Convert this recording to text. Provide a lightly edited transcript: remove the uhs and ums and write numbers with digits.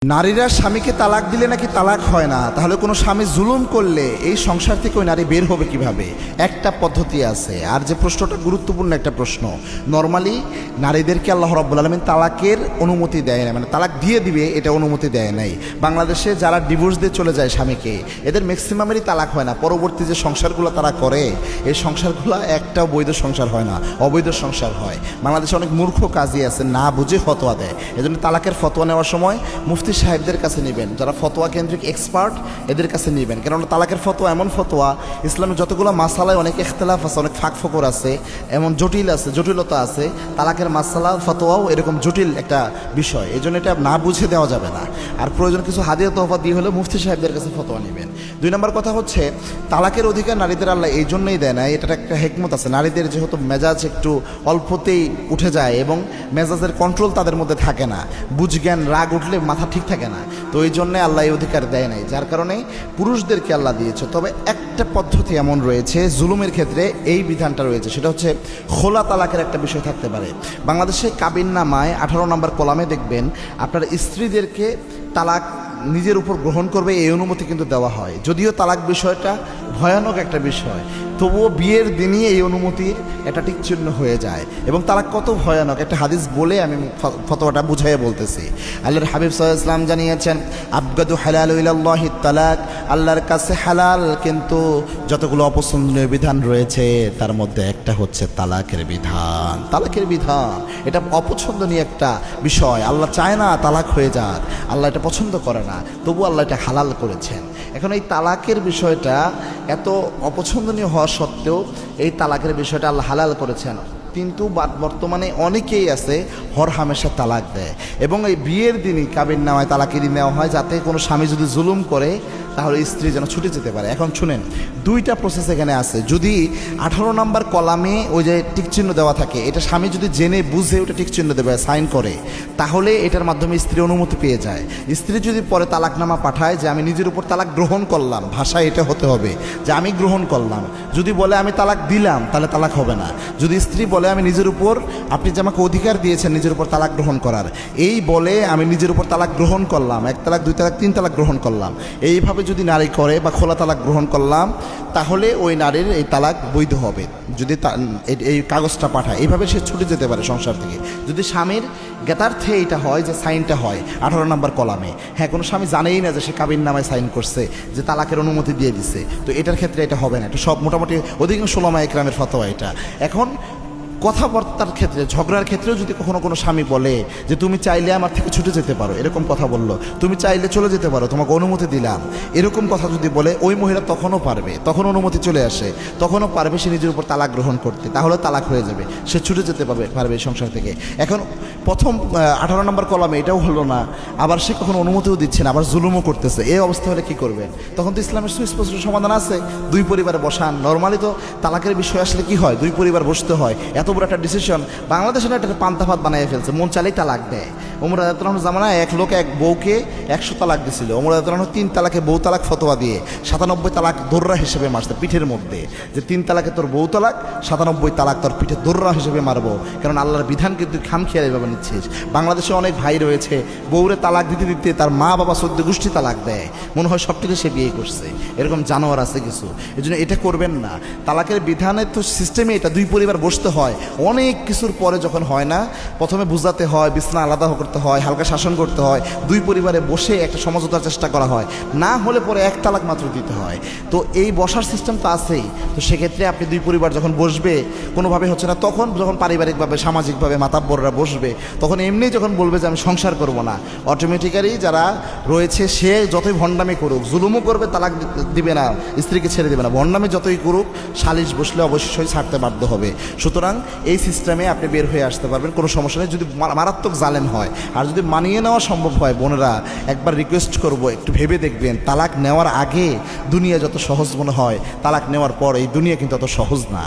নারীরা স্বামীকে তালাক দিলে নাকি তালাক হয় না, তাহলে কোনো স্বামী জুলুম করলে এই সংসার থেকে ওই নারী বের হবে কিভাবে? একটা পদ্ধতি আছে, আর যে প্রশ্নটা গুরুত্বপূর্ণ একটা প্রশ্ন। নর্মালি নারীদেরকে আল্লাহ রাব্বুল আলামিন তালাকের অনুমতি দেয় না, মানে তালাক দিয়ে দিবে এটা অনুমতি দেয় নাই। বাংলাদেশে যারা ডিভোর্স দিয়ে চলে যায় স্বামীকে, এদের ম্যাক্সিমামেরই তালাক হয় না। পরবর্তী যে সংসারগুলো তারা করে, এই সংসারগুলো একটাও বৈধ সংসার হয় না, অবৈধ সংসার হয়। বাংলাদেশে অনেক মূর্খ কাজী আছে, না বুঝে ফতোয়া দেয়। এজন্য তালাকের ফতোয়া নেওয়ার সময় মুফতি সাহেবদের কাছে নেবেন, যারা ফতোয়া কেন্দ্রিক এক্সপার্ট, এদের কাছে নেবেন। কেননা তালাকের ফতোয়া এমন ফতোয়া, ইসলামের যতগুলো মাসালায় অনেক ইখতিলাফ আছে, অনেক ফাঁক ফোকর আছে, এমন জটিলতা আছে। তালাকের মাসালা ফতোয়াও এরকম জটিল একটা বিষয়, এই জন্য এটা না বুঝে দেওয়া যাবে না। আর প্রয়োজন কিছু হাদিয়া তোহফা দিয়ে হলে মুফতি সাহেবদের কাছে ফতোয়া নেবেন। 2 নম্বর কথা হচ্ছে, তালাকের অধিকার নারীদের আল্লাহ এই জন্যই দেয় না, এটার একটা হেকমত আছে। নারীদের যেহেতু মেজাজ একটু অল্পতেই উঠে যায় এবং মেজাজের কন্ট্রোল তাদের মধ্যে থাকে না, বুঝজ্ঞান রাগ উঠলে মাথা ঠিক থাকে না, তো এই জন্যে আল্লাহ এই অধিকার দেয় নাই, যার কারণে পুরুষদেরকে আল্লাহ দিয়েছে। তবে একটা পদ্ধতি এমন রয়েছে জুলুমের ক্ষেত্রে এই বিধানটা রয়েছে, সেটা হচ্ছে খোলা তালাকের একটা বিষয় থাকতে পারে। বাংলাদেশে কাবিননামায় 18 নম্বর কলামে দেখবেন আপনার স্ত্রীদেরকে তালাক নিজের উপর গ্রহণ করবে এই অনুমতি কিন্তু দেওয়া হয়। যদিও তালাক বিষয়টা ভয়ানক একটা বিষয়, তবুও বিয়ের দিনই এই অনুমতির একটা টিকচিহ্ন হয়ে যায়। এবং তালাক কত ভয়ানক একটা হাদিস বলে আমি ফতোয়াটা বুঝাইয়ে বলতেছি। আল্লাহর হাবিব সাল্লাল্লাহু আলাইহি ওয়াসাল্লাম জানিয়েছেন, আবগাদু হালালু ইলাল্লাহি তালাক, আল্লাহর কাছে হালাল কিন্তু যতগুলো অপছন্দনীয় বিধান রয়েছে তার মধ্যে একটা হচ্ছে তালাকের বিধান। তালাকের বিধান এটা অপছন্দনীয় একটা বিষয়, আল্লাহ চায় না তালাক হয়ে যাক, আল্লাহ এটা পছন্দ করে না, তবু আল্লাহ এটা হালাল করেছেন। এখন এই তালাকের বিষয়টা এত অপছন্দনীয় হওয়া সত্ত্বেও এই তালাকের বিষয়টা আল্লাহ হালাল করেছেন, কিন্তু বর্তমানে অনেকেই আছে হর হামেশা তালাক দেয়। এবং এই বিয়ের দিনই কাবিননামায় তালাকের দিন নেওয়া হয়, যাতে কোনো স্বামী যদি জুলুম করে তাহলে স্ত্রী যেন ছুটে যেতে পারে। এখন শুনেন, 2টা প্রসেস এখানে আছে। যদি 18 নম্বর কলামে ওই যে টিকচিহ্ন দেওয়া থাকে, এটা স্বামী যদি জেনে বুঝে ওটা টিকচিহ্ন দেবে, সাইন করে, তাহলে এটার মাধ্যমে স্ত্রী অনুমতি পেয়ে যায়। স্ত্রী যদি পরে তালাকনামা পাঠায় যে আমি নিজের উপর তালাক গ্রহণ করলাম, ভাষায় এটা হতে হবে যে আমি গ্রহণ করলাম। যদি বলে আমি তালাক দিলাম, তাহলে তালাক হবে না। যদি স্ত্রী বলে আমি নিজের উপর, আপনি যে আমাকে অধিকার দিয়েছেন নিজের উপর তালাক গ্রহণ করার, এই বলে আমি নিজের উপর তালাক গ্রহণ করলাম, 1 তালাক 2 তালাক 3 তালাক গ্রহণ করলাম, এইভাবে যদি নারী করে বা খোলা তালাক গ্রহণ করলাম, তাহলে ওই নারীর এই তালাক বৈধ হবে। যদি এই কাগজটা পাঠায়, এইভাবে সে ছুটে যেতে পারে সংসার থেকে। যদি স্বামীর জ্ঞাতার্থে এটা হয় যে সাইনটা হয় 18 নম্বর কলামে, হ্যাঁ কোনো স্বামী জানেই না যে সে কাবিননামায় সাইন করছে, যে তালাকের অনুমতি দিয়ে দিছে, তো এটার ক্ষেত্রে এটা হবে না। এটা সব মোটামুটি অধিকাংশ উলামায়ে কেরামের ফতোয়া এটা। এখন কথাবার্তার ক্ষেত্রে, ঝগড়ার ক্ষেত্রেও যদি কখনো কোনো স্বামী বলে যে তুমি চাইলে আমার থেকে ছুটে যেতে পারো, এরকম কথা বললো, তুমি চাইলে চলে যেতে পারো, তোমাকে অনুমতি দিলাম, এরকম কথা যদি বলে, ওই মহিলা তখনও পারবে, তখন অনুমতি চলে আসে, তখনও পারবে সে নিজের উপর তালাক গ্রহণ করতে, তাহলে তালাক হয়ে যাবে, সে ছুটে যেতে পারবে এই সংসার থেকে। এখন প্রথম 18 নম্বর কলামে এটাও হলো না, আবার সে কখনো অনুমতিও দিচ্ছে না, আবার জুলুমও করতেছে, এই অবস্থা হলে কী করবেন? তখন তো ইসলামের সুস্পষ্ট সমাধান আছে, 2 পরিবারে বসান। নর্মালি তো তালাকের বিষয় আসলে কি হয়, 2 পরিবার বসতে হয়। এত বড় একটা ডিসিশন বাংলাদেশে না, একটা পান্তাভাত বানিয়ে ফেলছে, মন চালেই তালাক দেয়। ওমর রাদিয়াল্লাহু আনহু জামানায় এক লোক এক বউকে 100 তালাক দিছিল। ওমর রাদিয়াল্লাহু আনহু 3 তালাকে বউ তালাক ফতোয়া দিয়ে 97 তালাক দোররা হিসেবে মারছে পিঠের মধ্যে, যে 3 তালাকে তোর বউ তালাক, 97 তালাক তোর পিঠে দোররা হিসেবে মারবো, কারণ আল্লাহর বিধান কিন্তু খামখেয়ালি ভাবে নিচ্ছিস। বাংলাদেশে অনেক ভাই রয়েছে বউরে তালাক দিতে দিতে তার মা বাবা 14 গোষ্ঠী তালাক দেয়, মনে হয় সবটিকে সে বিয়ে করছে, এরকম জানোয়ার আছে কিছু। এই জন্য এটা করবেন না। তালাকের বিধানের তো সিস্টেমে এটা 2 পরিবার বসতে হয়, অনেক কিছুর পরে যখন হয় না, প্রথমে বুঝাতে হয়, বিছনা আলাদা করতে হয়, হালকা শাসন করতে হয়, 2 পরিবারে বসে একটা সমঝোতার চেষ্টা করা হয়, না হলে পরে 1 তালাক মাত্র দিতে হয়। তো এই বসার সিস্টেম তো আছেই। তো সেক্ষেত্রে আপনি 2 পরিবার যখন বসবে, কোনোভাবে হচ্ছে না, তখন যখন পারিবারিকভাবে সামাজিকভাবে মাতাব্বররা বসবে, তখন এমনি যখন বলবে যে আমি সংসার করব না, অটোমেটিক্যালি যারা রয়েছে সে যতই ভণ্ডামি করুক, জুলুমও করবে, তালাক দিবে না, স্ত্রীকে ছেড়ে দেবে না, ভণ্ডামি যতই করুক, সালিশ বসলে অবশ্যই ছাড়তে বাধ্য হবে। সুতরাং এই সিস্টেমে আপনি বের হয়ে আসতে পারবেন, কোনো সমস্যা নেই, যদি মারাত্মক জালেম হয়। আর যদি মানিয়ে নেওয়া সম্ভব হয়, বোনেরা একবার রিকোয়েস্ট করব, একটু ভেবে দেখবেন, তালাক নেওয়ার আগে দুনিয়া যত সহজ মনে হয়, তালাক নেওয়ার পর এই দুনিয়া কিন্তু অত সহজ না।